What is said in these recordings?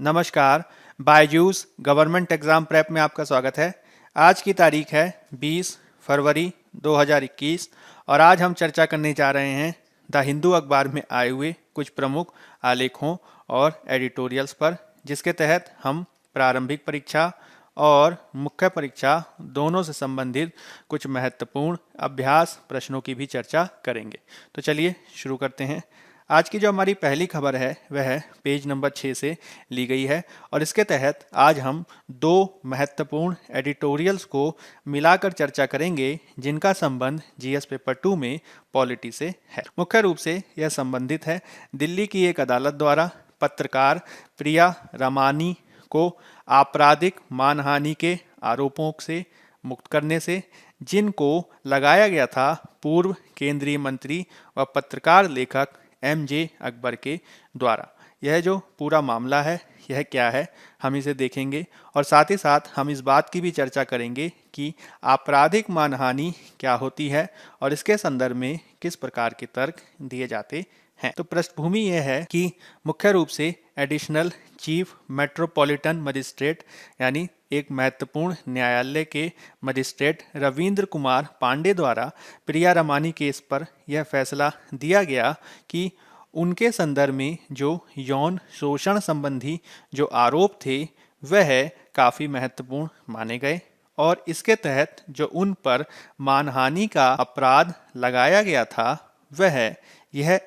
नमस्कार। Byju's government exam prep में आपका स्वागत है। आज की तारीख है 20 फरवरी 2021 और आज हम चर्चा करने जा रहे हैं द हिंदू अखबार में आए हुए कुछ प्रमुख आलेखों और एडिटोरियल्स पर, जिसके तहत हम प्रारंभिक परीक्षा और मुख्य परीक्षा दोनों से संबंधित कुछ महत्वपूर्ण अभ्यास प्रश्नों की भी चर्चा करेंगे। तो चलिए शुरू करते हैं। आज की जो हमारी पहली खबर है वह पेज नंबर 6 से ली गई है और इसके तहत आज हम दो महत्वपूर्ण एडिटोरियल्स को मिलाकर चर्चा करेंगे जिनका संबंध जीएस पेपर 2 में पॉलिटी से है। मुख्य रूप से यह संबंधित है दिल्ली की एक अदालत द्वारा पत्रकार प्रिया रमानी को आपराधिक मानहानि के आरोपों से मुक्त करने से, जिनको लगाया गया था पूर्व केंद्रीय मंत्री व पत्रकार लेखक एमजे अकबर के द्वारा। यह जो पूरा मामला है यह क्या है हम इसे देखेंगे और साथ ही साथ हम इस बात की भी चर्चा करेंगे कि आपराधिक मानहानि क्या होती है और इसके संदर्भ में किस प्रकार के तर्क दिए जाते हैं। तो पृष्ठभूमि यह है कि मुख्य रूप से एडिशनल चीफ मेट्रोपॉलिटन मजिस्ट्रेट यानी एक महत्वपूर्ण न्यायालय के मजिस्ट्रेट रविंद्र कुमार पांडे द्वारा प्रिया रमानी केस पर यह फैसला दिया गया कि उनके संदर्भ में जो यौन शोषण संबंधी जो आरोप थे वह काफ़ी महत्वपूर्ण माने गए और इसके तहत जो उन पर मानहानि का अपराध लगाया गया था वह यह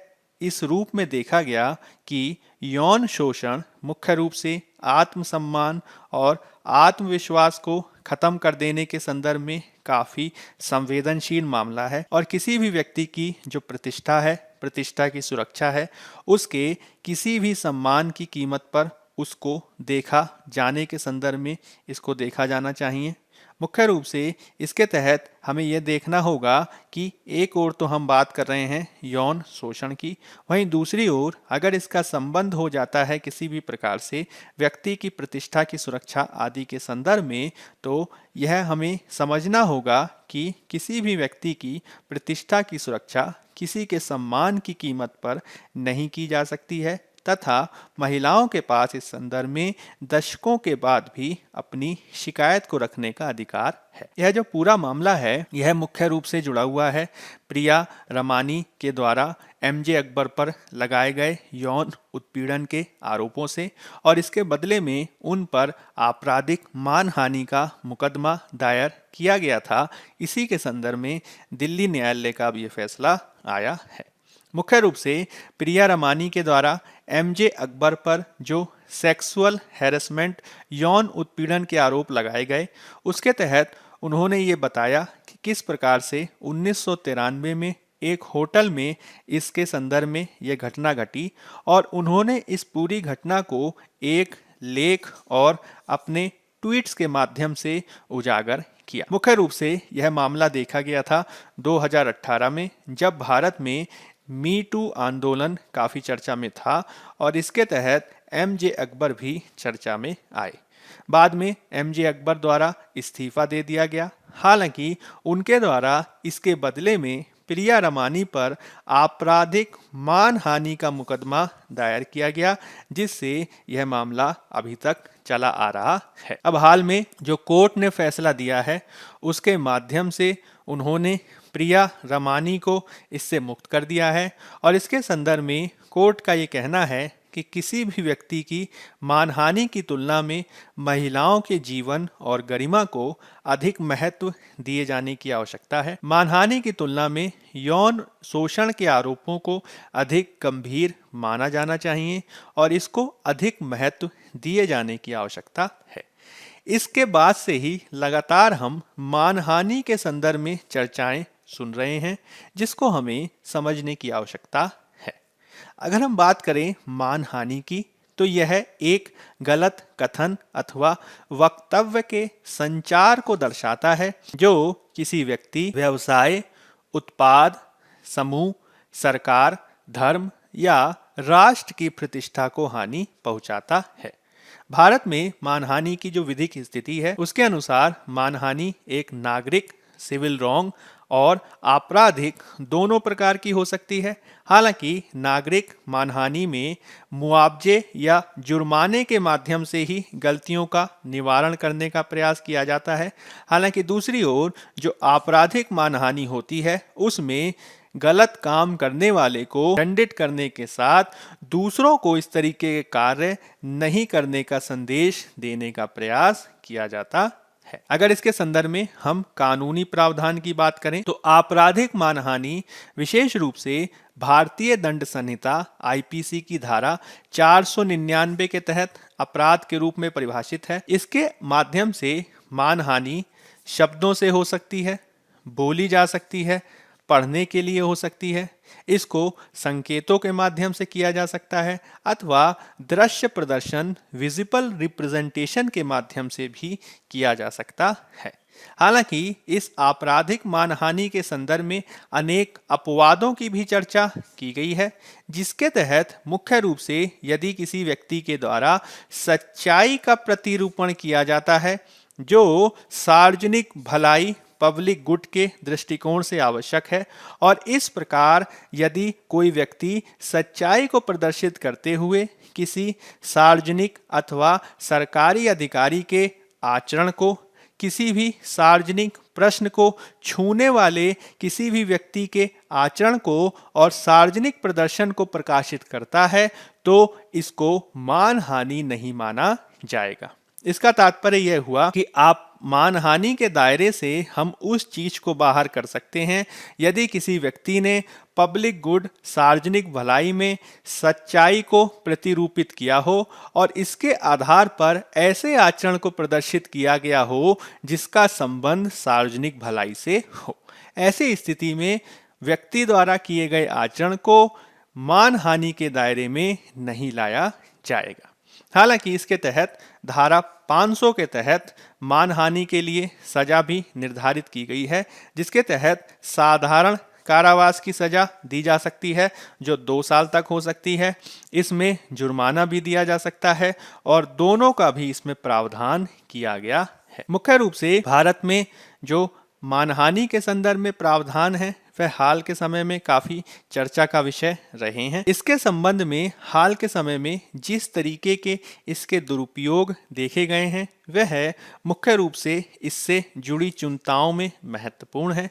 इस रूप में देखा गया कि यौन शोषण मुख्य रूप से आत्मसम्मान और आत्मविश्वास को खत्म कर देने के संदर्भ में काफ़ी संवेदनशील मामला है और किसी भी व्यक्ति की जो प्रतिष्ठा है, प्रतिष्ठा की सुरक्षा है, उसके किसी भी सम्मान की कीमत पर उसको देखा जाने के संदर्भ में इसको देखा जाना चाहिए। मुख्य रूप से इसके तहत हमें यह देखना होगा कि एक ओर तो हम बात कर रहे हैं यौन शोषण की, वहीं दूसरी ओर अगर इसका संबंध हो जाता है किसी भी प्रकार से व्यक्ति की प्रतिष्ठा की सुरक्षा आदि के संदर्भ में, तो यह हमें समझना होगा कि किसी भी व्यक्ति की प्रतिष्ठा की सुरक्षा किसी के सम्मान की कीमत पर नहीं की जा सकती है तथा महिलाओं के पास इस संदर्भ में दशकों के बाद भी अपनी शिकायत को रखने का अधिकार है। यह जो पूरा मामला है यह मुख्य रूप से जुड़ा हुआ है प्रिया रमानी के द्वारा एमजे अकबर पर लगाए गए यौन उत्पीड़न के आरोपों से और इसके बदले में उन पर आपराधिक मानहानि का मुकदमा दायर किया गया था। इसी के संदर्भ में दिल्ली न्यायालय का भी यह फैसला आया है। मुख्य रूप से प्रिया रमानी के द्वारा एमजे अकबर पर जो सेक्सुअल हैरेसमेंट यौन उत्पीड़न के आरोप लगाए गए उसके तहत उन्होंने ये बताया कि किस प्रकार से 1993 में एक होटल में इसके संदर्भ में यह घटना घटी और उन्होंने इस पूरी घटना को एक लेख और अपने ट्वीट्स के माध्यम से उजागर किया। मुख्य रूप से यह मामला देखा गया था 2018 में, जब भारत में मी टू आंदोलन काफ़ी चर्चा में था और इसके तहत एमजे अकबर भी चर्चा में आए। बाद में एमजे अकबर द्वारा इस्तीफा दे दिया गया। हालांकि उनके द्वारा इसके बदले में प्रिया रमानी पर आपराधिक मानहानि का मुकदमा दायर किया गया, जिससे यह मामला अभी तक चला आ रहा है। अब हाल में जो कोर्ट ने फैसला दिया है उसके माध्यम से उन्होंने प्रिया रमानी को इससे मुक्त कर दिया है और इसके संदर्भ में कोर्ट का ये कहना है कि किसी भी व्यक्ति की मानहानि की तुलना में महिलाओं के जीवन और गरिमा को अधिक महत्व दिए जाने की आवश्यकता है। मानहानि की तुलना में यौन शोषण के आरोपों को अधिक गंभीर माना जाना चाहिए और इसको अधिक महत्व दिए जाने की आवश्यकता है। इसके बाद से ही लगातार हम मानहानि के संदर्भ में चर्चाएं सुन रहे हैं, जिसको हमें समझने की आवश्यकता है। अगर हम बात करें मानहानि की, तो यह एक गलत कथन अथवा वक्तव्य के संचार को दर्शाता है जो किसी व्यक्ति, व्यवसाय, उत्पाद, समूह, सरकार, धर्म या राष्ट्र की प्रतिष्ठा को हानि पहुंचाता है। भारत में मानहानि की जो विधिक स्थिति है उसके अनुसार मानहानि एक नागरिक सिविल रॉन्ग और आपराधिक दोनों प्रकार की हो सकती है। हालांकि नागरिक मानहानि में मुआवजे या जुर्माने के माध्यम से ही गलतियों का निवारण करने का प्रयास किया जाता है। हालांकि दूसरी ओर जो आपराधिक मानहानि होती है उसमें गलत काम करने वाले को दंडित करने के साथ दूसरों को इस तरीके के कार्य नहीं करने का संदेश देने का प्रयास किया जाता है। अगर इसके संदर्भ में हम कानूनी प्रावधान की बात करें तो आपराधिक मानहानि विशेष रूप से भारतीय दंड संहिता आईपीसी की धारा 499 के तहत अपराध के रूप में परिभाषित है। इसके माध्यम से मानहानि शब्दों से हो सकती है, बोली जा सकती है, पढ़ने के लिए हो सकती है, इसको संकेतों के माध्यम से किया जा सकता है अथवा दृश्य प्रदर्शन विजिबल रिप्रेजेंटेशन के माध्यम से भी किया जा सकता है। हालांकि इस आपराधिक मानहानि के संदर्भ में अनेक अपवादों की भी चर्चा की गई है, जिसके तहत मुख्य रूप से यदि किसी व्यक्ति के द्वारा सच्चाई का प्रतिरूपण किया जाता है जो सार्वजनिक भलाई पब्लिक गुड के दृष्टिकोण से आवश्यक है, और इस प्रकार यदि कोई व्यक्ति सच्चाई को प्रदर्शित करते हुए किसी सार्वजनिक अथवा सरकारी अधिकारी के आचरण को, किसी भी सार्वजनिक प्रश्न को छूने वाले किसी भी व्यक्ति के आचरण को और सार्वजनिक प्रदर्शन को प्रकाशित करता है तो इसको मानहानि नहीं माना जाएगा। इसका तात्पर्य यह हुआ कि आप मानहानि के दायरे से हम उस चीज को बाहर कर सकते हैं यदि किसी व्यक्ति ने पब्लिक गुड सार्वजनिक भलाई में सच्चाई को प्रतिरूपित किया हो और इसके आधार पर ऐसे आचरण को प्रदर्शित किया गया हो जिसका संबंध सार्वजनिक भलाई से हो। ऐसी स्थिति में व्यक्ति द्वारा किए गए आचरण को मानहानि के दायरे में नहीं लाया जाएगा। हालांकि इसके तहत धारा 500 के तहत मानहानि के लिए सजा भी निर्धारित की गई है, जिसके तहत साधारण कारावास की सजा दी जा सकती है जो 2 साल तक हो सकती है। इसमें जुर्माना भी दिया जा सकता है और दोनों का भी इसमें प्रावधान किया गया है। मुख्य रूप से भारत में जो मानहानि के संदर्भ में प्रावधान है वह हाल के समय में काफी चर्चा का विषय रहे हैं। इसके संबंध में हाल के समय में जिस तरीके के इसके दुरुपयोग देखे गए हैं वह मुख्य रूप से इससे जुड़ी चिंताओं में महत्वपूर्ण है।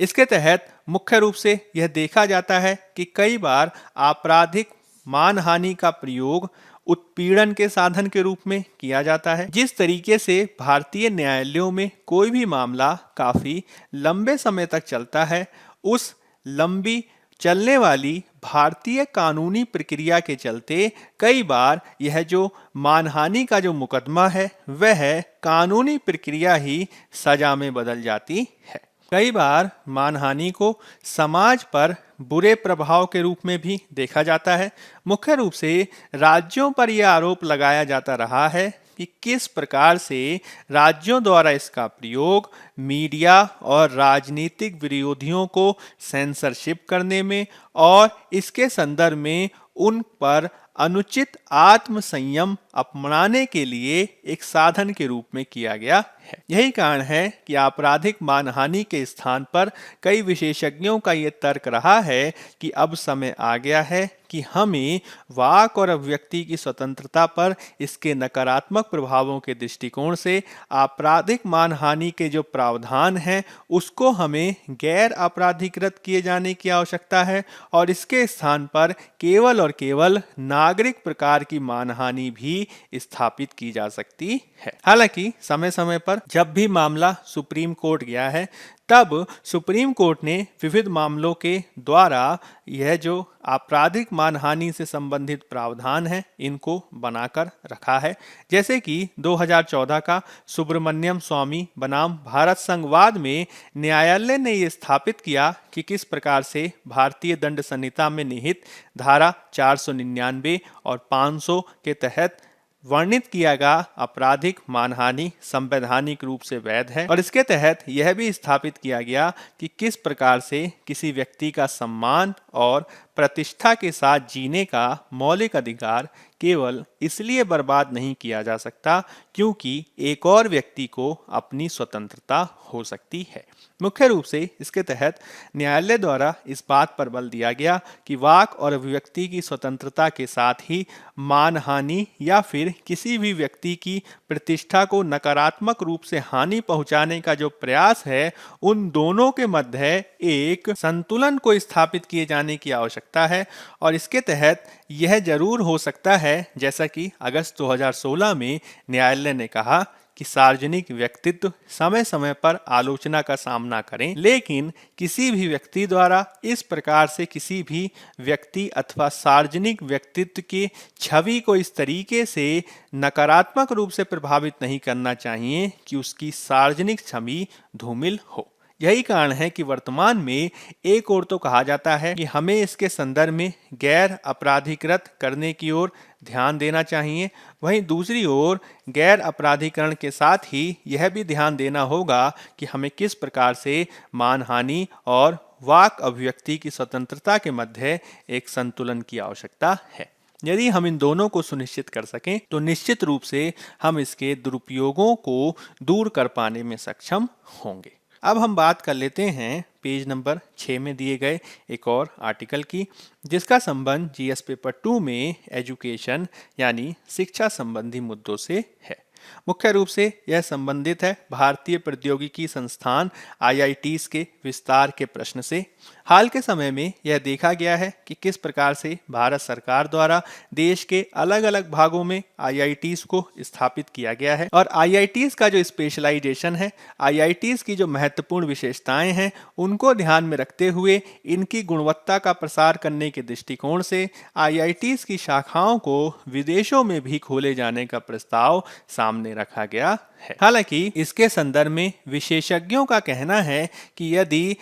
इसके तहत मुख्य रूप से यह देखा जाता है कि कई बार आपराधिक मानहानि का प्रयोग उत्पीड़न के साधन के रूप में किया जाता है। जिस तरीके से भारतीय न्यायालयों में कोई भी मामला काफी लंबे समय तक चलता है, उस लंबी चलने वाली भारतीय कानूनी प्रक्रिया के चलते कई बार यह जो मानहानि का जो मुकदमा है वह कानूनी प्रक्रिया ही सजा में बदल जाती है। कई बार मानहानि को समाज पर बुरे प्रभाव के रूप में भी देखा जाता है। मुख्य रूप से राज्यों पर यह आरोप लगाया जाता रहा है कि किस प्रकार से राज्यों द्वारा इसका प्रयोग मीडिया और राजनीतिक विरोधियों को सेंसरशिप करने में और इसके संदर्भ में उन पर अनुचित आत्म संयम अपनाने के लिए एक साधन के रूप में किया गया है। यही कारण है कि आपराधिक मानहानि के स्थान पर कई विशेषज्ञों का ये तर्क रहा है कि अब समय आ गया है कि हमें वाक और अभिव्यक्ति की स्वतंत्रता पर इसके नकारात्मक प्रभावों के दृष्टिकोण से आपराधिक मानहानि के जो प्रावधान हैं उसको हमें गैर आपराधिकृत किए जाने की आवश्यकता है और इसके स्थान पर केवल और केवल नागरिक प्रकार की मानहानि भी स्थापित की जा सकती है। हालांकि समय समय पर जब भी मामला सुप्रीम कोर्ट गया है तब सुप्रीम कोर्ट ने विविध मामलों के द्वारा यह जो आपराधिक मानहानि से संबंधित प्रावधान है इनको बनाकर रखा है। जैसे कि 2014 का सुब्रमण्यम स्वामी बनाम भारत संघवाद में न्यायालय ने यह स्थापित किया कि किस प्रकार से भारतीय दंड संहिता में निहित धारा 499 और 500 के तहत वर्णित किया गया आपराधिक मानहानि संवैधानिक रूप से वैध है और इसके तहत यह भी स्थापित किया गया कि किस प्रकार से किसी व्यक्ति का सम्मान और प्रतिष्ठा के साथ जीने का मौलिक अधिकार केवल इसलिए बर्बाद नहीं किया जा सकता क्योंकि एक और व्यक्ति को अपनी स्वतंत्रता हो सकती है। मुख्य रूप से इसके तहत न्यायालय द्वारा इस बात पर बल दिया गया कि वाक और अभिव्यक्ति की स्वतंत्रता के साथ ही मानहानि या फिर किसी भी व्यक्ति की प्रतिष्ठा को नकारात्मक रूप से हानि पहुंचाने का जो प्रयास है, उन दोनों के मध्य एक संतुलन को स्थापित किए जाने की आवश्यकता है। और इसके तहत यह जरूर हो सकता है, जैसा कि अगस्त 2016 में न्यायालय ने कहा कि सार्वजनिक व्यक्तित्व समय समय पर आलोचना का सामना करें, लेकिन किसी भी व्यक्ति द्वारा इस प्रकार से किसी भी व्यक्ति अथवा सार्वजनिक व्यक्तित्व की छवि को इस तरीके से नकारात्मक रूप से प्रभावित नहीं करना चाहिए कि उसकी सार्वजनिक छवि धूमिल हो। यही कारण है कि वर्तमान में एक ओर तो कहा जाता है कि हमें इसके संदर्भ में गैर अपराधीकृत करने की ओर ध्यान देना चाहिए, वहीं दूसरी ओर गैर अपराधीकरण के साथ ही यह भी ध्यान देना होगा कि हमें किस प्रकार से मानहानि और वाक अभिव्यक्ति की स्वतंत्रता के मध्य एक संतुलन की आवश्यकता है। यदि हम इन दोनों को सुनिश्चित कर सकें तो निश्चित रूप से हम इसके दुरुपयोगों को दूर कर पाने में सक्षम होंगे। अब हम बात कर लेते हैं पेज नंबर 6 में दिए गए एक और आर्टिकल की, जिसका संबंध जीएस पेपर 2 में एजुकेशन यानी शिक्षा संबंधी मुद्दों से है। मुख्य रूप से यह संबंधित है भारतीय प्रौद्योगिकी संस्थान IITs के विस्तार के प्रश्न से। हाल के समय में यह देखा गया है कि किस प्रकार से भारत सरकार द्वारा देश के अलग अलग भागों में IITs को स्थापित किया गया है और IITs का जो स्पेशलाइजेशन है, IITs की जो महत्वपूर्ण विशेषताएं हैं, उनको ध्यान में रखते हुए इनकी गुणवत्ता का प्रसार करने के दृष्टिकोण से IITs की शाखाओं को विदेशों में भी खोले जाने का प्रस्ताव सामने रखा गया है। हालांकि इसके संदर्भ में विशेषज्ञों का कहना है कि यदि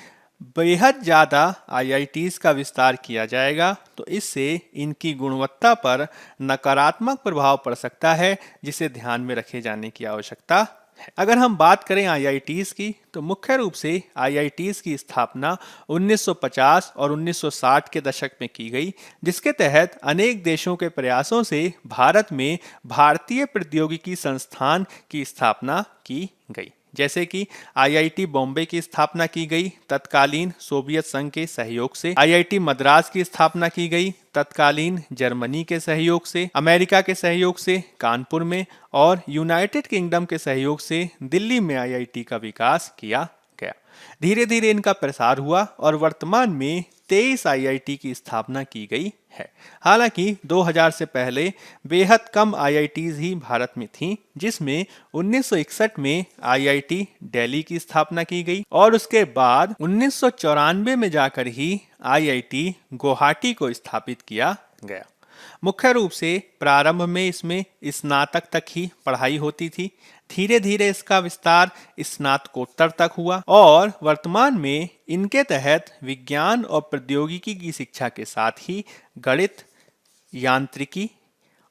बेहद ज़्यादा IITs का विस्तार किया जाएगा तो इससे इनकी गुणवत्ता पर नकारात्मक प्रभाव पड़ सकता है, जिसे ध्यान में रखे जाने की आवश्यकता है। अगर हम बात करें IITs की तो मुख्य रूप से IITs की स्थापना 1950 और 1960 के दशक में की गई, जिसके तहत अनेक देशों के प्रयासों से भारत में भारतीय प्रौद्योगिकी संस्थान की स्थापना की गई। जैसे कि IIT बॉम्बे की स्थापना की गई तत्कालीन सोवियत संघ के सहयोग से, IIT मद्रास की स्थापना की गई तत्कालीन जर्मनी के सहयोग से, अमेरिका के सहयोग से कानपुर में और यूनाइटेड किंगडम के सहयोग से दिल्ली में IIT का विकास किया गया। धीरे धीरे इनका प्रसार हुआ और वर्तमान में 23 IIT की स्थापना की गई है। हालांकि 2000 से पहले बेहद कम IITs ही भारत में थीं, जिसमें 1961 में IIT दिल्ली की स्थापना की गई और उसके बाद 1994 में जाकर ही IIT गुवाहाटी को स्थापित किया गया। मुख्य रूप से प्रारंभ में इसमें स्नातक तक ही पढ़ाई होती थी, धीरे धीरे इसका विस्तार स्नातकोत्तर तक हुआ और वर्तमान में इनके तहत विज्ञान और प्रौद्योगिकी की शिक्षा के साथ ही गणित, यांत्रिकी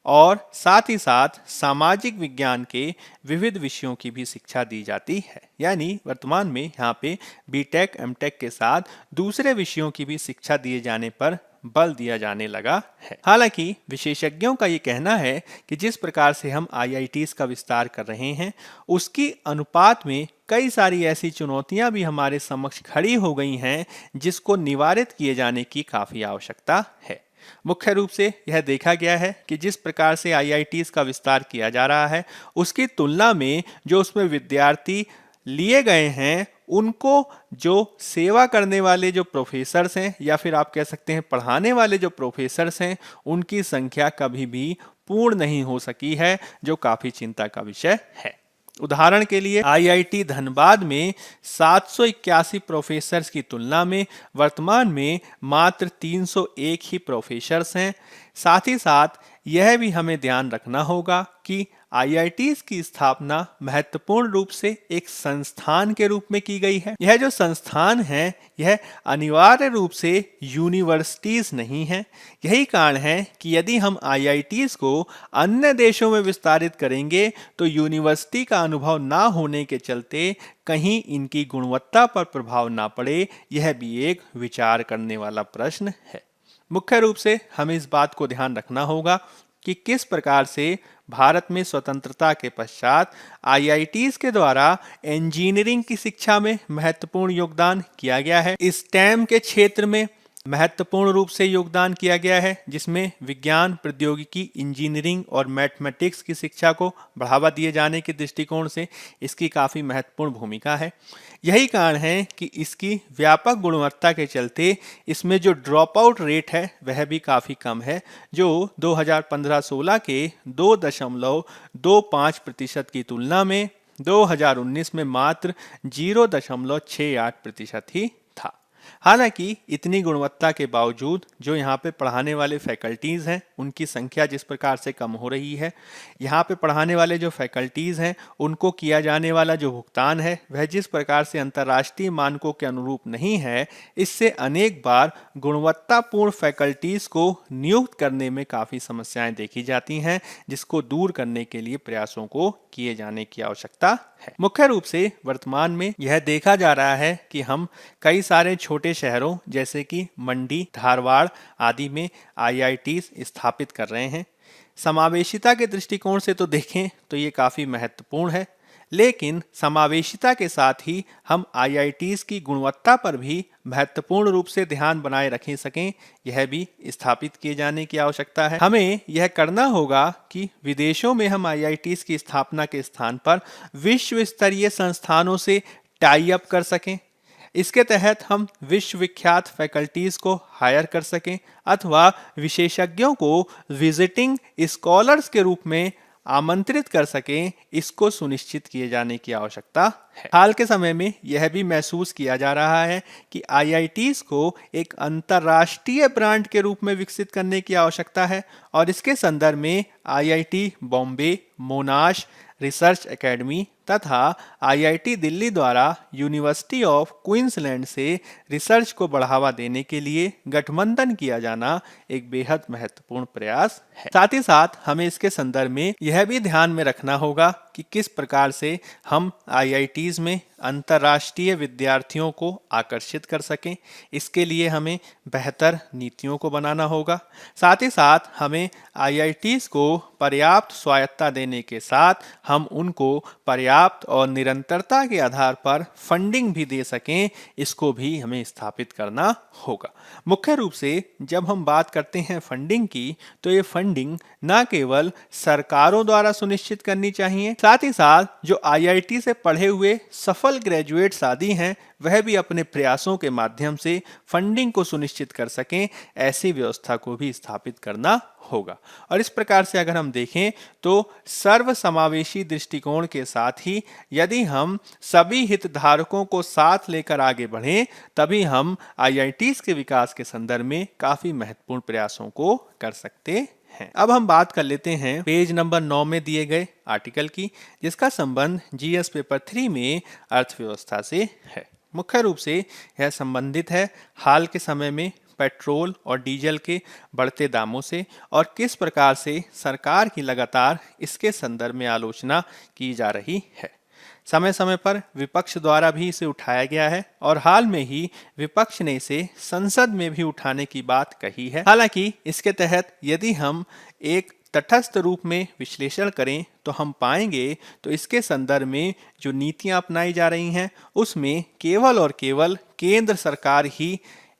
और साथ ही साथ सामाजिक विज्ञान के विविध विषयों की भी शिक्षा दी जाती है। यानी वर्तमान में यहाँ पे बीटेक, एमटेक के साथ दूसरे विषयों की भी शिक्षा दिए जाने पर बल दिया जाने लगा है। हालांकि विशेषज्ञों का ये कहना है कि जिस प्रकार से हम IITs का विस्तार कर रहे हैं, उसकी अनुपात में कई सारी ऐसी चुनौतियां भी हमारे समक्ष खड़ी हो गई हैं, जिसको निवारित किए जाने की काफ़ी आवश्यकता है। मुख्य रूप से यह देखा गया है कि जिस प्रकार से IITs का विस्तार किया जा रहा है, उसकी तुलना में जो उसमें विद्यार्थी लिए गए हैं, उनको जो सेवा करने वाले जो प्रोफेसर्स हैं या फिर आप कह सकते हैं पढ़ाने वाले जो प्रोफेसर्स हैं, उनकी संख्या कभी भी पूर्ण नहीं हो सकी है, जो काफ़ी चिंता का विषय है। उदाहरण के लिए IIT धनबाद में 781 प्रोफेसर्स की तुलना में वर्तमान में मात्र 301 ही प्रोफेसर्स हैं। साथ ही साथ यह भी हमें ध्यान रखना होगा कि IITs की स्थापना महत्वपूर्ण रूप से एक संस्थान के रूप में की गई है। यह जो संस्थान है, यह अनिवार्य रूप से यूनिवर्सिटीज नहीं है। यही कारण है कि यदि हम IITs को अन्य देशों में विस्तारित करेंगे तो यूनिवर्सिटी का अनुभव ना होने के चलते कहीं इनकी गुणवत्ता पर प्रभाव ना पड़े, यह भी एक विचार करने वाला प्रश्न है। मुख्य रूप से हमें इस बात को ध्यान रखना होगा कि किस प्रकार से भारत में स्वतंत्रता के पश्चात आईआईटीज के द्वारा इंजीनियरिंग की शिक्षा में महत्वपूर्ण योगदान किया गया है। स्टेम के क्षेत्र में महत्वपूर्ण रूप से योगदान किया गया है, जिसमें विज्ञान, प्रौद्योगिकी, इंजीनियरिंग और मैथमेटिक्स की शिक्षा को बढ़ावा दिए जाने के दृष्टिकोण से इसकी काफ़ी महत्वपूर्ण भूमिका है। यही कारण है कि इसकी व्यापक गुणवत्ता के चलते इसमें जो ड्रॉप आउट रेट है वह भी काफ़ी कम है, जो 2015-16 के 2.25% की तुलना में 2019 में मात्र 0.68% ही था। हालांकि इतनी गुणवत्ता के बावजूद जो यहाँ पे पढ़ाने वाले फैकल्टीज़ हैं उनकी संख्या जिस प्रकार से कम हो रही है, यहाँ पे पढ़ाने वाले जो फैकल्टीज़ हैं उनको किया जाने वाला जो भुगतान है वह जिस प्रकार से अंतर्राष्ट्रीय मानकों के अनुरूप नहीं है, इससे अनेक बार गुणवत्तापूर्ण फैकल्टीज़ को नियुक्त करने में काफ़ी समस्याएं देखी जाती हैं, जिसको दूर करने के लिए प्रयासों को किए जाने की आवश्यकता है। मुख्य रूप से वर्तमान में यह देखा जा रहा है कि हम कई सारे छोटे शहरों जैसे कि मंडी, धारवाड़ आदि में आईआईटीज स्थापित कर रहे हैं। समावेशिता के दृष्टिकोण से तो देखें तो ये काफ़ी महत्वपूर्ण है, लेकिन समावेशिता के साथ ही हम आईआईटीज की गुणवत्ता पर भी महत्वपूर्ण रूप से ध्यान बनाए रख सकें, यह भी स्थापित किए जाने की आवश्यकता है। हमें यह करना होगा कि विदेशों में हम आईआईटीज की स्थापना के स्थान पर विश्व स्तरीय संस्थानों से टाई अप कर सकें। इसके तहत हम विश्वविख्यात फैकल्टीज को हायर कर सकें अथवा विशेषज्ञों को विजिटिंग स्कॉलर्स के रूप में आमंत्रित कर सकें, इसको सुनिश्चित किए जाने की आवश्यकता है। हाल के समय में यह भी महसूस किया जा रहा है कि आईआईटीज को एक अंतर्राष्ट्रीय ब्रांड के रूप में विकसित करने की आवश्यकता है और इसके संदर्भ में आईआईटी बॉम्बे, मोनाश रिसर्च एकेडमी तथा आईआईटी दिल्ली द्वारा यूनिवर्सिटी ऑफ क्वींसलैंड से रिसर्च को बढ़ावा देने के लिए गठबंधन किया जाना एक बेहद महत्वपूर्ण प्रयास है। साथ ही साथ हमें इसके संदर्भ में यह भी ध्यान में रखना होगा कि किस प्रकार से हम आईआईटीज में अंतर्राष्ट्रीय विद्यार्थियों को आकर्षित कर सकें। इसके लिए हमें बेहतर नीतियों को बनाना होगा। साथ ही साथ हमें आईआईटीज को पर्याप्त स्वायत्तता देने के साथ हम उनको पर्याप्त और निरंतरता के आधार पर फंडिंग भी दे सकें, इसको भी हमें स्थापित करना होगा। मुख्य रूप से जब हम बात करते हैं फंडिंग की, तो ये फंडिंग न केवल सरकारों द्वारा सुनिश्चित करनी चाहिए, साथ ही साथ जो आईआईटी से पढ़े हुए सफल ग्रेजुएट्स आदि हैं वह भी अपने प्रयासों के माध्यम से फंडिंग को सुनिश्चित कर सकें, ऐसी व्यवस्था को भी स्थापित करना होगा। और इस प्रकार से अगर हम देखें तो सर्वसमावेशी दृष्टिकोण के साथ ही यदि हम सभी हितधारकों को साथ लेकर आगे बढ़ें, तभी हम आईआईटीज के विकास के संदर्भ में काफी महत्वपूर्ण प्रयासों को कर सकते हैं। अब हम बात कर लेते हैं पेज नंबर 9 में दिए गए आर्टिकल की, जिसका संबंध जीएस पेपर 3 में अर्थव्यवस्था से है। मुख्य रूप से यह संबंधित है हाल के समय में पेट्रोल और डीजल के बढ़ते दामों से और किस प्रकार से सरकार की लगातार इसके संदर्भ में आलोचना की जा रही है। समय समय पर विपक्ष द्वारा भी इसे उठाया गया है और हाल में ही विपक्ष ने इसे संसद में भी उठाने की बात कही है। हालांकि इसके तहत यदि हम एक तटस्थ रूप में विश्लेषण करें तो हम पाएंगे तो इसके संदर्भ में जो नीतियां अपनाई जा रही हैं उसमें केवल और केवल केंद्र सरकार ही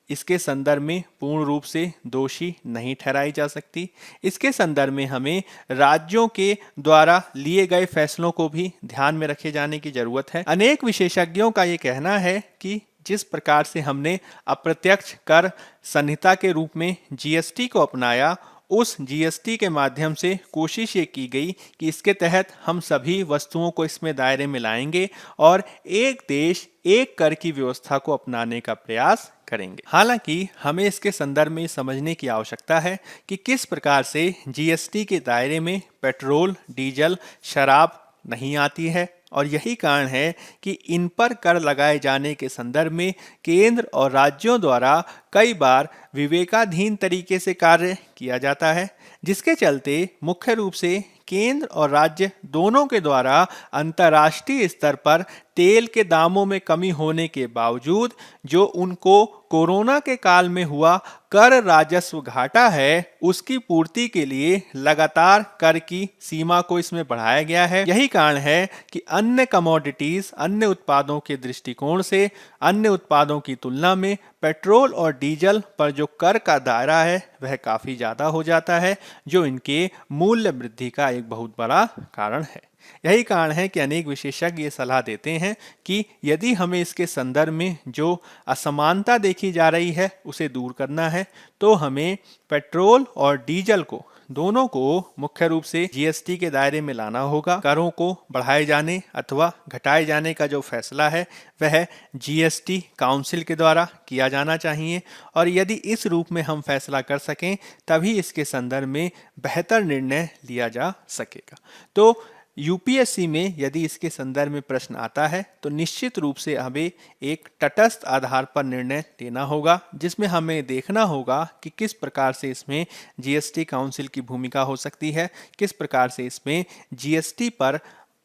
इसके संदर्भ में पूर्ण रूप से दोषी नहीं ठहराई जा सकती। इसके संदर्भ में हमें राज्यों के द्वारा लिए गए फैसलों को भी ध्यान में रखे जाने की जरूरत है। अनेक विशेषज्ञों का ये कहना है कि जिस प्रकार से हमने अप्रत्यक्ष कर संहिता के रूप में जीएसटी को अपनाया, उस जीएसटी के माध्यम से कोशिश ये की गई कि इसके तहत हम सभी वस्तुओं को इसमें दायरे में लाएंगे और एक देश एक कर की व्यवस्था को अपनाने का प्रयास करेंगे। हालांकि हमें इसके संदर्भ में समझने की आवश्यकता है कि किस प्रकार से जीएसटी के दायरे में पेट्रोल, डीजल, शराब नहीं आती है और यही कारण है कि इन पर कर लगाए जाने के संदर्भ में केंद्र और राज्यों द्वारा कई बार विवेकाधीन तरीके से कार्य किया जाता है, जिसके चलते मुख्य रूप से केंद्र और राज्य दोनों के द्वारा अंतर्राष्ट्रीय स्तर पर तेल के दामों में कमी होने के बावजूद जो उनको कोरोना के काल में हुआ कर राजस्व घाटा है उसकी पूर्ति के लिए लगातार कर की सीमा को इसमें बढ़ाया गया है। यही कारण है कि अन्य कमोडिटीज, अन्य उत्पादों के दृष्टिकोण से अन्य उत्पादों की तुलना में पेट्रोल और डीजल पर जो कर का दायरा है वह काफी ज्यादा हो जाता है, जो इनके मूल्य वृद्धि का एक बहुत बड़ा कारण है। यही कारण है कि अनेक विशेषज्ञ ये सलाह देते हैं कि यदि हमें इसके संदर्भ में जो असमानता देखी जा रही है उसे दूर करना है तो हमें पेट्रोल और डीजल को दोनों को मुख्य रूप से जीएसटी के दायरे में लाना होगा। करों को बढ़ाए जाने अथवा घटाए जाने का जो फैसला है वह जीएसटी काउंसिल के द्वारा किया जाना चाहिए और यदि इस रूप में हम फैसला कर सकें तभी इसके संदर्भ में बेहतर निर्णय लिया जा सकेगा। तो यूपीएससी में यदि इसके संदर्भ में प्रश्न आता है तो निश्चित रूप से हमें एक तटस्थ आधार पर निर्णय लेना होगा, जिसमें हमें देखना होगा कि किस प्रकार से इसमें जीएसटी काउंसिल की भूमिका हो सकती है, किस प्रकार से इसमें जीएसटी पर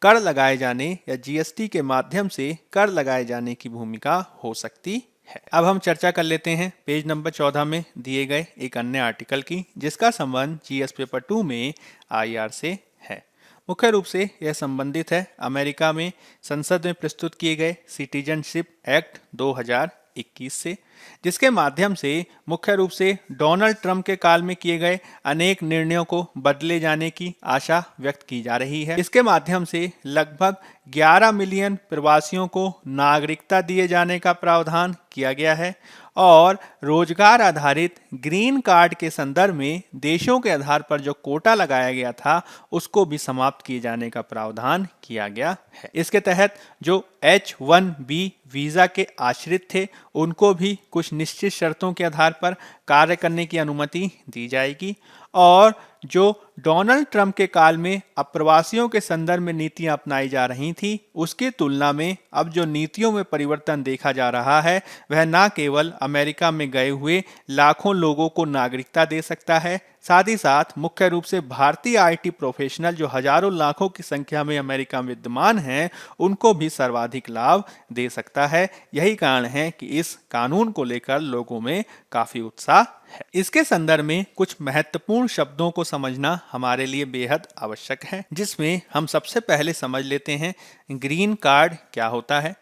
कर लगाए जाने या जीएसटी के माध्यम से कर लगाए जाने की भूमिका हो सकती है। अब हम चर्चा कर लेते हैं पेज नंबर 14 में दिए गए एक अन्य आर्टिकल की, जिसका संबंध जीएस पेपर 2 में आईआर से है। मुख्य रूप से यह संबंधित है अमेरिका में संसद में प्रस्तुत किए गए सिटीजनशिप एक्ट 2021 से, जिसके माध्यम से मुख्य रूप से डोनाल्ड ट्रंप के काल में किए गए अनेक निर्णयों को बदले जाने की आशा व्यक्त की जा रही है। इसके माध्यम से लगभग 11 मिलियन प्रवासियों को नागरिकता दिए जाने का प्रावधान किया गया है और रोजगार आधारित ग्रीन कार्ड के संदर्भ में देशों के आधार पर जो कोटा लगाया गया था उसको भी समाप्त किए जाने का प्रावधान किया गया है। इसके तहत जो H-1B वीजा के आश्रित थे उनको भी कुछ निश्चित शर्तों के आधार पर कार्य करने की अनुमति दी जाएगी और जो डोनाल्ड ट्रंप के काल में अप्रवासियों के संदर्भ में नीतियां अपनाई जा रही थी उसकी तुलना में अब जो नीतियों में परिवर्तन देखा जा रहा है वह न केवल अमेरिका में गए हुए लाखों लोगों को नागरिकता दे सकता है, साथ ही साथ मुख्य रूप से भारतीय आईटी प्रोफेशनल जो हजारों लाखों की संख्या में अमेरिका में विद्यमान हैं उनको भी सर्वाधिक लाभ दे सकता है। यही कारण है कि इस कानून को लेकर लोगों में काफी उत्साह है। इसके संदर्भ में कुछ महत्वपूर्ण शब्दों को समझना हमारे लिए बेहद आवश्यक है, जिसमें हम सबसे पहले समझ लेते हैं ग्रीन कार्ड क्या होता है।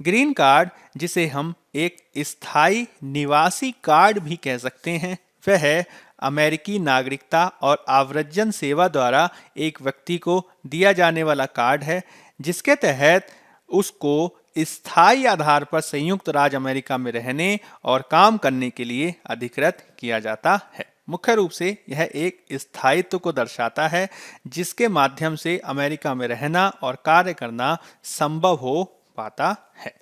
ग्रीन कार्ड, जिसे हम एक स्थायी निवासी कार्ड भी कह सकते हैं, वह अमेरिकी नागरिकता और आव्रजन सेवा द्वारा एक व्यक्ति को दिया जाने वाला कार्ड है, जिसके तहत उसको स्थायी आधार पर संयुक्त राज्य अमेरिका में रहने और काम करने के लिए अधिकृत किया जाता है। मुख्य रूप से यह एक स्थायित्व को दर्शाता है जिसके माध्यम से अमेरिका में रहना और कार्य करना संभव हो पाता है।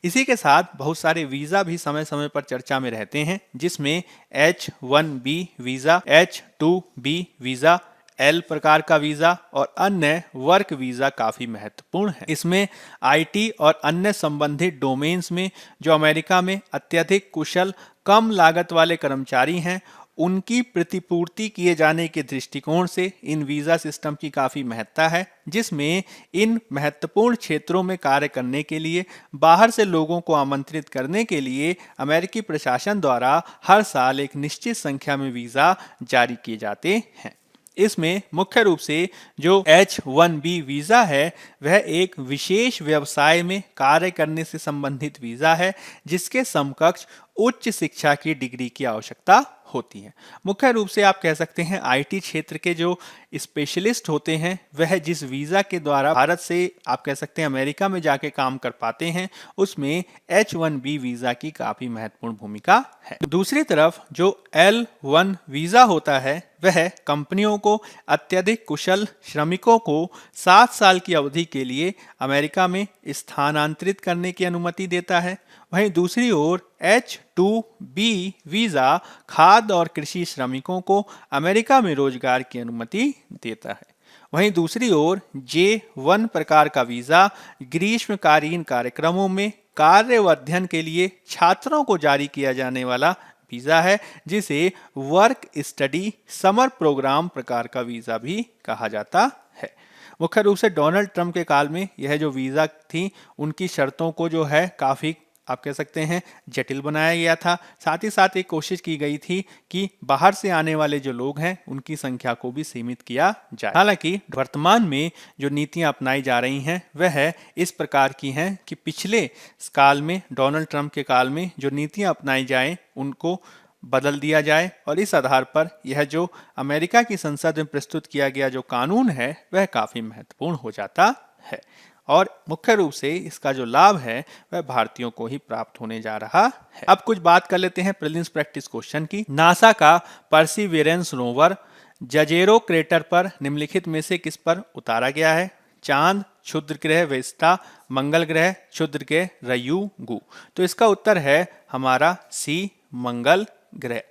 इसी के साथ बहुत सारे वीज़ा भी समय समय पर चर्चा में रहते हैं, जिसमें H-1B visa, H-2B visa, L प्रकार का वीज़ा और अन्य वर्क वीज़ा काफ़ी महत्वपूर्ण है। इसमें आईटी और अन्य संबंधित डोमेन्स में जो अमेरिका में अत्यधिक कुशल कम लागत वाले कर्मचारी हैं उनकी प्रतिपूर्ति किए जाने के दृष्टिकोण से इन वीज़ा सिस्टम की काफ़ी महत्ता है, जिसमें इन महत्वपूर्ण क्षेत्रों में कार्य करने के लिए बाहर से लोगों को आमंत्रित करने के लिए अमेरिकी प्रशासन द्वारा हर साल एक निश्चित संख्या में वीज़ा जारी किए जाते हैं। इसमें मुख्य रूप से जो H-1B वीज़ा है वह एक विशेष व्यवसाय में कार्य करने से संबंधित वीज़ा है, जिसके समकक्ष उच्च शिक्षा की डिग्री की आवश्यकता होती है। मुख्य रूप से आप कह सकते हैं आईटी क्षेत्र के जो स्पेशलिस्ट होते हैं वह जिस वीज़ा के द्वारा भारत से आप कह सकते हैं अमेरिका में जाके काम कर पाते हैं, उसमें H-1B वीज़ा की काफ़ी महत्वपूर्ण भूमिका है। दूसरी तरफ जो L-1 वीज़ा होता है वह कंपनियों को अत्यधिक कुशल श्रमिकों को 7 साल की अवधि के लिए अमेरिका में स्थानांतरित करने की अनुमति देता है। वहीं दूसरी ओर H-2B वीज़ा खाद्य और कृषि श्रमिकों को अमेरिका में रोजगार की अनुमति देता है। वहीं दूसरी ओर J-1 प्रकार का वीज़ा ग्रीष्मकालीन कार्यक्रमों में कार्य व अध्ययन के लिए छात्रों को जारी किया जाने वाला वीज़ा है, जिसे वर्क स्टडी समर प्रोग्राम प्रकार का वीज़ा भी कहा जाता है। मुख्य रूप से डोनाल्ड ट्रंप के काल में यह जो वीज़ा थी उनकी शर्तों को जो है काफ़ी आप कह सकते हैं जटिल बनाया गया था। साथ ही साथ एक कोशिश की गई थी कि बाहर से आने वाले जो लोग हैं उनकी संख्या को भी सीमित किया जाए। हालांकि वर्तमान में जो नीतियां अपनाई जा रही हैं वह इस प्रकार की हैं कि पिछले काल में डोनाल्ड ट्रंप के काल में जो नीतियां अपनाई जाएं उनको बदल दिया जाए और इस आधार पर यह जो अमेरिका की संसद में प्रस्तुत किया गया जो कानून है वह काफ़ी महत्वपूर्ण हो जाता है और मुख्य रूप से इसका जो लाभ है वह भारतीयों को ही प्राप्त होने जा रहा है। अब कुछ बात कर लेते हैं प्रीलिम्स प्रैक्टिस क्वेश्चन की। नासा का परसिवियरेंस रोवर जजेरो क्रेटर पर निम्नलिखित में से किस पर उतारा गया है? चांद, क्षुद्र ग्रह वेस्टा, मंगल ग्रह, क्षुद्र ग्रह रयुगु। तो इसका उत्तर है हमारा सी, मंगल ग्रह।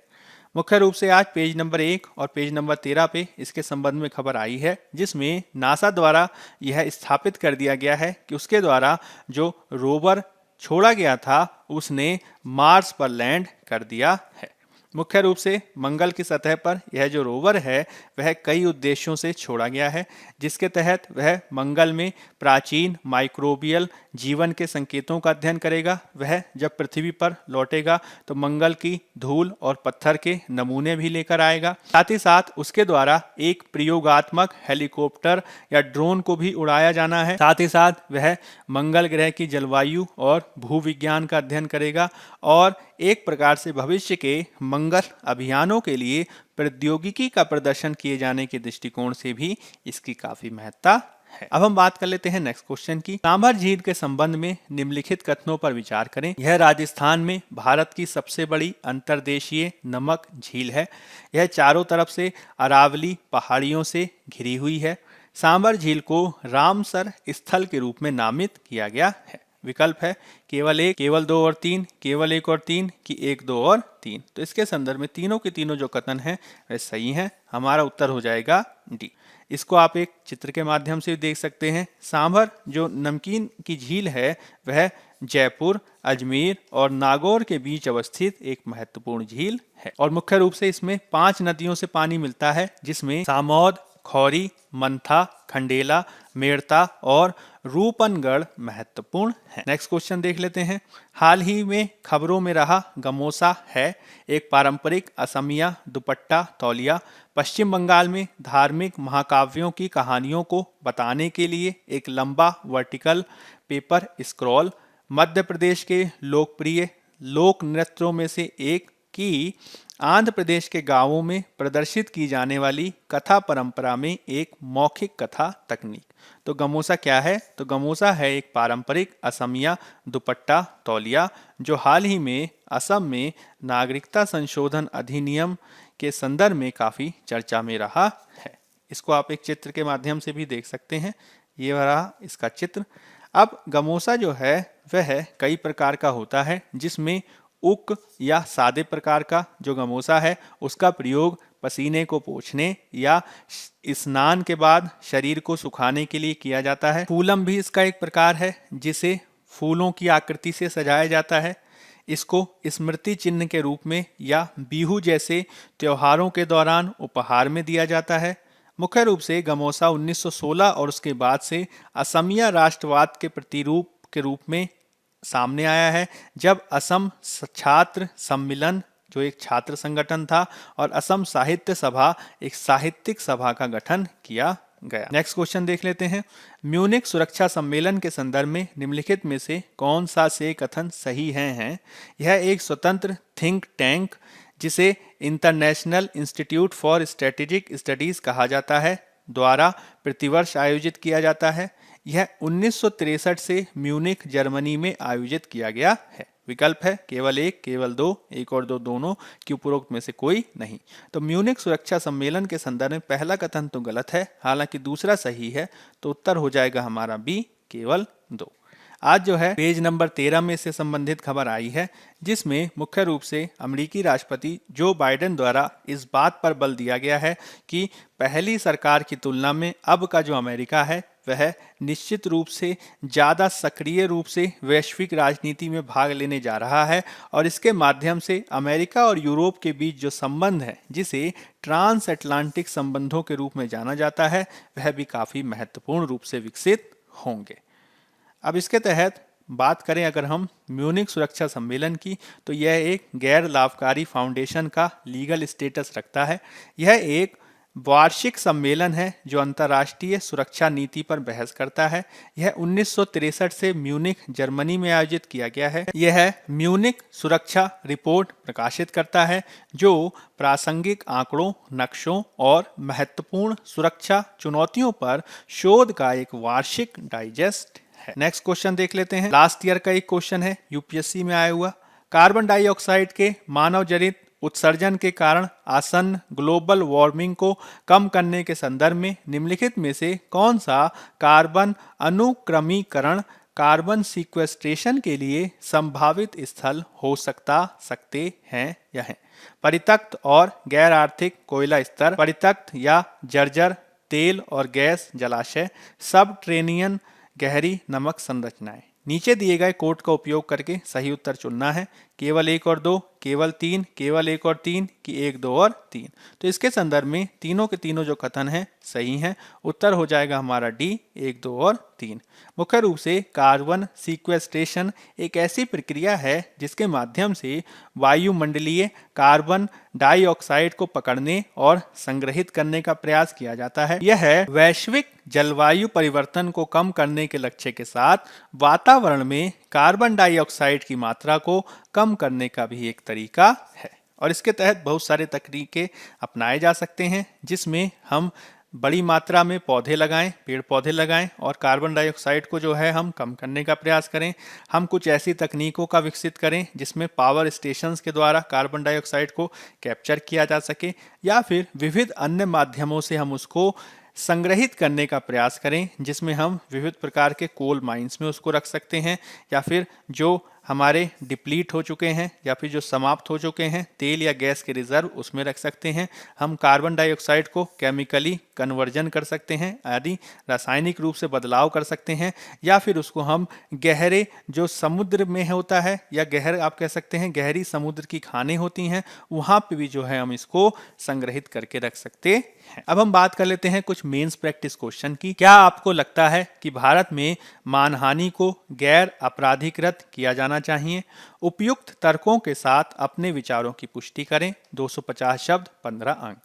मुख्य रूप से आज पेज नंबर 1 और पेज नंबर 13 पे इसके संबंध में खबर आई है, जिसमें नासा द्वारा यह स्थापित कर दिया गया है कि उसके द्वारा जो रोवर छोड़ा गया था उसने मार्स पर लैंड कर दिया है। मुख्य रूप से मंगल की सतह पर यह जो रोवर है वह कई उद्देश्यों से छोड़ा गया है, जिसके तहत वह मंगल में प्राचीन माइक्रोबियल जीवन के संकेतों का अध्ययन करेगा। वह जब पृथ्वी पर लौटेगा तो मंगल की धूल और पत्थर के नमूने भी लेकर आएगा। साथ ही साथ उसके द्वारा एक प्रयोगात्मक हेलीकॉप्टर या ड्रोन को भी उड़ाया जाना है। साथ ही साथ वह मंगल ग्रह की जलवायु और भूविज्ञान का अध्ययन करेगा और एक प्रकार से भविष्य के मंगल अभियानों के लिए प्रौद्योगिकी का प्रदर्शन किए जाने के दृष्टिकोण से भी इसकी काफी महत्ता है। अब हम बात कर लेते हैं नेक्स्ट क्वेश्चन की। सांभर झील के संबंध में निम्नलिखित कथनों पर विचार करें। यह राजस्थान में भारत की सबसे बड़ी अंतर्देशीय नमक झील है। यह चारों तरफ से अरावली पहाड़ियों से घिरी हुई है। सांभर झील को रामसर स्थल के रूप में नामित किया गया है। विकल्प है केवल 1, केवल 2 और 3, केवल 1 और 3 कि 1, 2 और 3। तो इसके संदर्भ में तीनों के तीनों जो कथन हैं वह सही हैं। हमारा उत्तर हो जाएगा डी। इसको आप एक चित्र के माध्यम से देख सकते हैं। सांभर जो नमकीन की झील है वह जयपुर, अजमेर और नागौर के बीच अवस्थित एक महत्वपूर्ण झील है और मुख्य रूप से इसमें 5 नदियों से पानी मिलता है, जिसमें सामौद, खौरी, मंथा, खंडेला, मेड़ता और रूपनगढ़ महत्वपूर्ण है। नेक्स्ट क्वेश्चन देख लेते हैं। हाल ही में खबरों में रहा गमोसा है एक पारंपरिक असमिया दुपट्टा तौलिया। पश्चिम बंगाल में धार्मिक महाकाव्यों की कहानियों को बताने के लिए एक लंबा vertical paper scroll. Madhya Pradesh के लोकप्रिय लोक नृत्यों में से एक की आंध्र प्रदेश के गांवों में प्रदर्शित की जाने वाली कथा परंपरा में एक मौखिक कथा तकनीक। तो गमोसा क्या है? तो गमोसा है एक पारंपरिक असमिया दुपट्टा तौलिया जो हाल ही में असम में नागरिकता संशोधन अधिनियम के संदर्भ में काफ़ी चर्चा में रहा है। इसको आप एक चित्र के माध्यम से भी देख सकते हैं। ये रहा इसका चित्र। अब गमोसा जो है वह कई प्रकार का होता है, जिसमें उक या सादे प्रकार का जो गमोसा है उसका प्रयोग पसीने को पोंछने या स्नान के बाद शरीर को सुखाने के लिए किया जाता है। फूलम भी इसका एक प्रकार है जिसे फूलों की आकृति से सजाया जाता है। इसको स्मृति चिन्ह के रूप में या बिहू जैसे त्योहारों के दौरान उपहार में दिया जाता है। मुख्य रूप से गमोसा 1916 और उसके बाद से असमिया राष्ट्रवाद के प्रतिरूप के रूप में सामने आया है, जब असम छात्र सम्मेलन जो एक छात्र संगठन था और असम साहित्य सभा एक साहित्यिक सभा का गठन किया गया। नेक्स्ट क्वेश्चन देख लेते हैं। म्यूनिख सुरक्षा सम्मेलन के संदर्भ में निम्नलिखित में से कौन सा से कथन सही हैं? यह एक स्वतंत्र थिंक टैंक जिसे international institute for strategic studies कहा जाता है द्वारा प्रतिवर्ष आयोजित किया जाता है। यह 1963 से म्यूनिख जर्मनी में आयोजित किया गया है। विकल्प है केवल 1, केवल 2, 1 और 2 दोनों कि उपरोक्त में से कोई नहीं। तो म्यूनिख सुरक्षा सम्मेलन के संदर्भ में पहला कथन तो गलत है, हालांकि दूसरा सही है। तो उत्तर हो जाएगा हमारा बी, केवल 2। आज जो है पेज नंबर 13 में इससे संबंधित खबर आई है, जिसमें मुख्य रूप से अमेरिकी राष्ट्रपति जो बाइडेन द्वारा इस बात पर बल दिया गया है कि पहली सरकार की तुलना में अब का जो अमेरिका है वह निश्चित रूप से ज़्यादा सक्रिय रूप से वैश्विक राजनीति में भाग लेने जा रहा है और इसके माध्यम से अमेरिका और यूरोप के बीच जो संबंध है, जिसे ट्रांस अटलांटिक संबंधों के रूप में जाना जाता है, वह भी काफ़ी महत्वपूर्ण रूप से विकसित होंगे। अब इसके तहत बात करें अगर हम म्यूनिख सुरक्षा सम्मेलन की, तो यह एक गैर लाभकारी फाउंडेशन का लीगल स्टेटस रखता है। यह एक वार्षिक सम्मेलन है जो अंतर्राष्ट्रीय सुरक्षा नीति पर बहस करता है। यह 1963 से म्यूनिख जर्मनी में आयोजित किया गया है। यह म्यूनिख सुरक्षा रिपोर्ट प्रकाशित करता है जो प्रासंगिक आंकड़ों, नक्शों और महत्वपूर्ण सुरक्षा चुनौतियों पर शोध का एक वार्षिक डाइजेस्ट है। नेक्स्ट क्वेश्चन देख लेते हैं। लास्ट ईयर का एक क्वेश्चन है, यूपीएससी में आया हुआ। कार्बन डाइऑक्साइड के मानव जनित उत्सर्जन के कारण आसन्न ग्लोबल वार्मिंग को कम करने के संदर्भ में निम्नलिखित में से कौन सा कार्बन अनुक्रमीकरण कार्बन सीक्वेस्ट्रेशन के लिए संभावित स्थल हो सकते हैं या हैं? परित्यक्त और गैर आर्थिक कोयला स्तर, परित्यक्त या जर्जर तेल और गैस जलाशय, सबटरेनियन गहरी नमक संरचनाएं। नीचे दिए गए कोड का उपयोग करके सही उत्तर चुनना है। केवल 1 और 2, केवल 3, केवल 1 और 3 कि 1, 2 और 3। तो इसके संदर्भ में तीनों के तीनों जो कथन हैं सही हैं। उत्तर हो जाएगा हमारा डी, 1, 2 और 3। मुख्य रूप से कार्बन सीक्वेस्ट्रेशन एक ऐसी प्रक्रिया है जिसके माध्यम से वायुमंडलीय कार्बन डाइऑक्साइड को पकड़ने और संग्रहित करने का प्रयास किया जाता है। यह वैश्विक जलवायु परिवर्तन को कम करने के लक्ष्य के साथ वातावरण में कार्बन डाइऑक्साइड की मात्रा को कम करने का भी एक तरीका है और इसके तहत बहुत सारे तरीके अपनाए जा सकते हैं, जिसमें हम बड़ी मात्रा में पौधे लगाएं, पेड़ पौधे लगाएं और कार्बन डाइऑक्साइड को जो है हम कम करने का प्रयास करें। हम कुछ ऐसी तकनीकों का विकसित करें जिसमें पावर स्टेशंस के द्वारा कार्बन डाइऑक्साइड को कैप्चर किया जा सके, या फिर विविध अन्य माध्यमों से हम उसको संग्रहित करने का प्रयास करें, जिसमें हम विविध प्रकार के कोल माइंस में उसको रख सकते हैं, या फिर जो हमारे डिप्लीट हो चुके हैं या फिर जो समाप्त हो चुके हैं तेल या गैस के रिजर्व, उसमें रख सकते हैं। हम कार्बन डाइऑक्साइड को केमिकली कन्वर्जन कर सकते हैं, आदि रासायनिक रूप से बदलाव कर सकते हैं, या फिर उसको हम गहरे जो समुद्र में होता है या गहर आप कह सकते हैं गहरी समुद्र की खानें होती हैं, वहाँ पे भी जो है हम इसको संग्रहित करके रख सकते हैं। अब हम बात कर लेते हैं कुछ मेंस प्रैक्टिस क्वेश्चन की। क्या आपको लगता है कि भारत में मानहानि को गैर अपराधीकृत किया जाना चाहिए? उपयुक्त तर्कों के साथ अपने विचारों की पुष्टि करें। 250 शब्द, 15 अंक।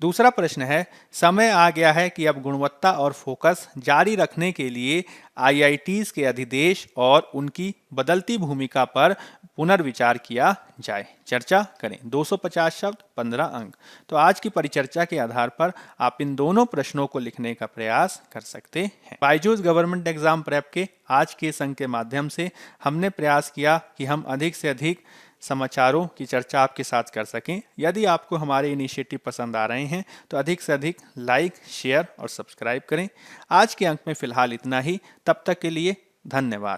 दूसरा प्रश्न है, समय आ गया है कि अब गुणवत्ता और फोकस जारी रखने के लिए आईआईटीज के अधिदेश और उनकी बदलती भूमिका पर पुनर्विचार किया जाए। चर्चा करें। 250 शब्द, 15 अंक। तो आज की परिचर्चा के आधार पर आप इन दोनों प्रश्नों को लिखने का प्रयास कर सकते हैं। बायजूस गवर्नमेंट एग्जाम प्रेप के आज के इस अंक के माध्यम से हमने प्रयास किया कि हम अधिक से अधिक समाचारों की चर्चा आपके साथ कर सकें। यदि आपको हमारे इनिशिएटिव पसंद आ रहे हैं तो अधिक से अधिक लाइक, शेयर और सब्सक्राइब करें। आज के अंक में फिलहाल इतना ही। तब तक के लिए धन्यवाद।